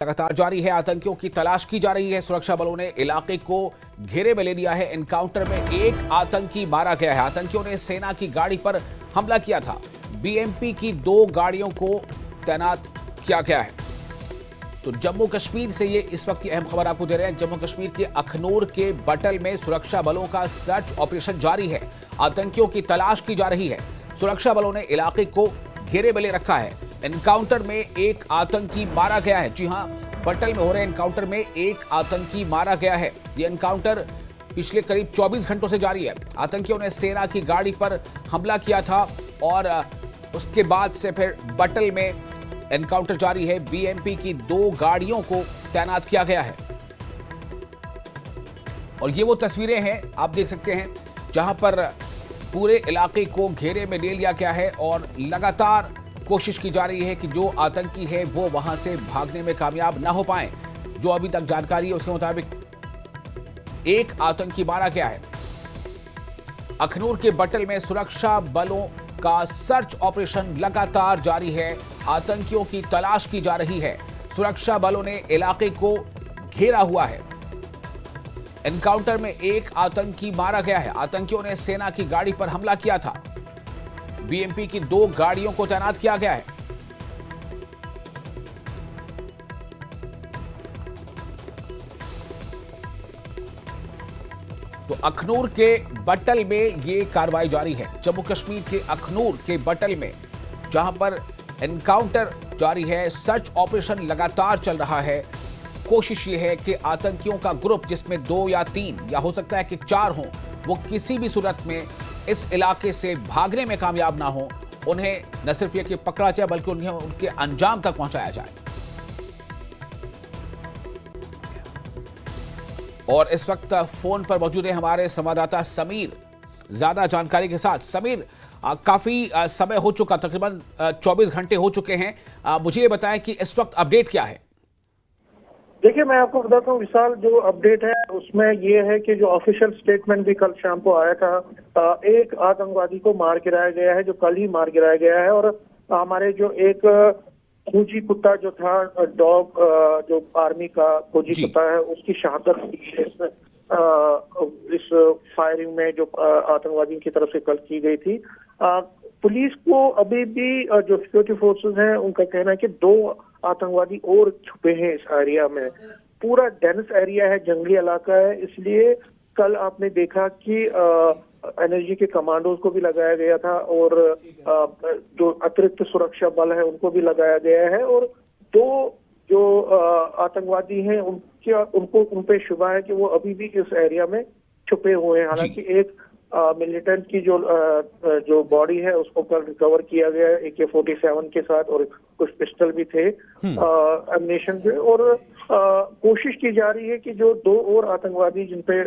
लगातार जारी है, आतंकियों की तलाश की जा रही है। सुरक्षा बलों ने इलाके को घेरे में ले लिया है। एनकाउंटर में एक आतंकी मारा गया है। आतंकियों ने सेना की गाड़ी पर हमला किया था। बीएमपी की 2 गाड़ियों को तैनात किया गया है। तो जम्मू कश्मीर से ये इस वक्त की अहम खबर आपको दे रहे हैं। जम्मू कश्मीर के अखनूर के बटल में सुरक्षा बलों का सर्च ऑपरेशन जारी है। आतंकियों की तलाश की जा रही है। सुरक्षा बलों ने इलाके को घेरे में ले रखा है। एनकाउंटर में एक आतंकी मारा गया है। जी हां, बटल में हो रहे एनकाउंटर में एक आतंकी मारा गया है। यह एनकाउंटर पिछले करीब 24 घंटों से जारी है। आतंकियों ने सेना की गाड़ी पर हमला किया था और उसके बाद से फिर बटल में एनकाउंटर जारी है। बीएमपी की 2 गाड़ियों को तैनात किया गया है और ये वो तस्वीरें हैं, आप देख सकते हैं, जहां पर पूरे इलाके को घेरे में ले लिया गया है और लगातार कोशिश की जा रही है कि जो आतंकी है वो वहां से भागने में कामयाब ना हो पाए। जो अभी तक जानकारी है उसके मुताबिक एक आतंकी मारा गया है। अखनूर के बटल में सुरक्षा बलों का सर्च ऑपरेशन लगातार जारी है। आतंकियों की तलाश की जा रही है। सुरक्षा बलों ने इलाके को घेरा हुआ है। एनकाउंटर में एक आतंकी मारा गया है। आतंकियों ने सेना की गाड़ी पर हमला किया था। बीएमपी की 2 गाड़ियों को तैनात किया गया है। तो अखनूर के बटल में यह कार्रवाई जारी है। जम्मू कश्मीर के अखनूर के बटल में जहां पर एनकाउंटर जारी है, सर्च ऑपरेशन लगातार चल रहा है। कोशिश यह है कि आतंकियों का ग्रुप, जिसमें 2 या 3 या हो सकता है कि 4 हों, वो किसी भी सूरत में इस इलाके से भागने में कामयाब ना हो। उन्हें न सिर्फ ये कि पकड़ा जाए बल्कि उन्हें उनके अंजाम तक पहुंचाया जाए। और इस वक्त फोन पर मौजूद है हमारे संवाददाता समीर, ज्यादा जानकारी के साथ। समीर, काफी समय हो चुका, तकरीबन 24 घंटे हो चुके हैं। मुझे ये बताएं कि इस वक्त अपडेट क्या है। देखिए, मैं आपको बताता हूँ विशाल, जो अपडेट है उसमें ये है कि जो ऑफिशियल स्टेटमेंट भी कल शाम को आया था, एक आतंकवादी को मार गिराया गया है, जो कल ही मार गिराया गया है। और हमारे जो एक फौजी कुत्ता जो था, डॉग, जो आर्मी का फौजी कुत्ता है, उसकी शहादत इस फायरिंग में जो आतंकवादियों की तरफ से कल की गई थी। पुलिस को अभी भी जो सिक्योरिटी फोर्सेस हैं उनका कहना है कि 2 आतंकवादी और छुपे हैं इस एरिया में। पूरा डेंस एरिया है, जंगली इलाका है, इसलिए कल आपने देखा कि एनएसजी के कमांडोज को भी लगाया गया था और जो अतिरिक्त सुरक्षा बल है उनको भी लगाया गया है। और 2 जो आतंकवादी हैं उनको उन पे शुबा है कि वो अभी भी इस एरिया में छुपे हुए हैं। हालांकि एक मिलिटेंट की जो बॉडी है उसको कल रिकवर किया गया है AK-47 के साथ, और कुछ पिस्टल भी थे एमनेशन पे। और कोशिश की जा रही है कि जो 2 और आतंकवादी जिन पे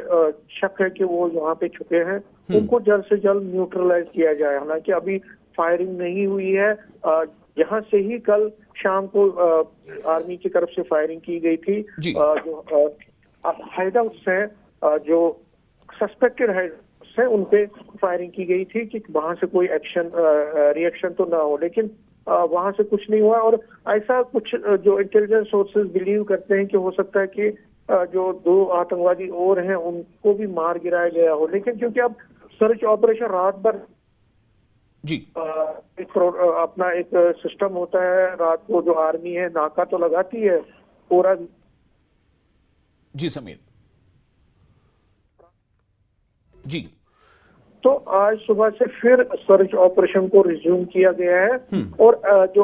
शक है कि वो यहाँ पे छुपे हैं, उनको जल्द से जल्द न्यूट्रलाइज किया जाए। हालांकि अभी फायरिंग नहीं हुई है। यहाँ से ही कल शाम को आर्मी की तरफ से फायरिंग की गई थी। जो हाइडआउट्स हैं, जो सस्पेक्टेड हाइडआउट्स हैं, उन पे फायरिंग की गई थी कि वहां से कोई रिएक्शन तो ना हो, लेकिन वहां से कुछ नहीं हुआ। और ऐसा कुछ जो इंटेलिजेंस सोर्सेज बिलीव करते हैं कि हो सकता है कि जो 2 आतंकवादी और हैं उनको भी मार गिराया गया हो। लेकिन क्योंकि अब सर्च ऑपरेशन रात भर अपना एक सिस्टम होता है, रात को जो आर्मी है नाका तो लगाती है पूरा। जी समीर जी, तो आज सुबह से फिर सर्च ऑपरेशन को रिज्यूम किया गया है। और जो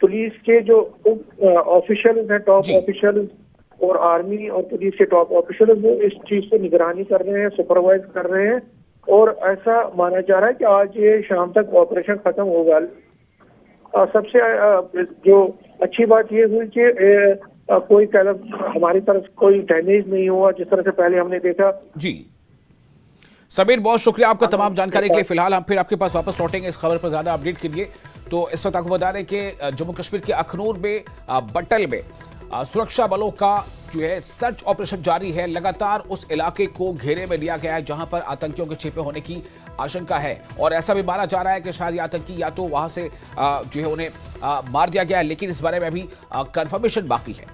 पुलिस के जो ऑफिशियल्स हैं, टॉप ऑफिशियल्स, और आर्मी और पुलिस के टॉप ऑफिशियल्स, वो इस चीज को निगरानी कर रहे हैं, सुपरवाइज कर रहे हैं। और ऐसा माना जा रहा है कि आज ये शाम तक ऑपरेशन खत्म होगा। सबसे जो अच्छी बात ये हुई कि कोई हमारी तरफ कोई डैमेज नहीं हुआ, जिस तरह से पहले हमने देखा। जी समीर, बहुत शुक्रिया आपका तमाम जानकारी के लिए। फिलहाल हम फिर आपके पास वापस लौटेंगे इस खबर पर ज्यादा अपडेट के लिए। तो इस वक्त आपको बता दें कि जम्मू कश्मीर के अखनूर में बटल में सुरक्षा बलों का जो है सर्च ऑपरेशन जारी है। लगातार उस इलाके को घेरे में लिया गया है जहां पर आतंकियों के छिपे होने की आशंका है और ऐसा भी माना जा रहा है कि शायद ये आतंकी या तो वहां से जो है उन्हें मार दिया गया है, लेकिन इस बारे में अभी कंफर्मेशन बाकी है।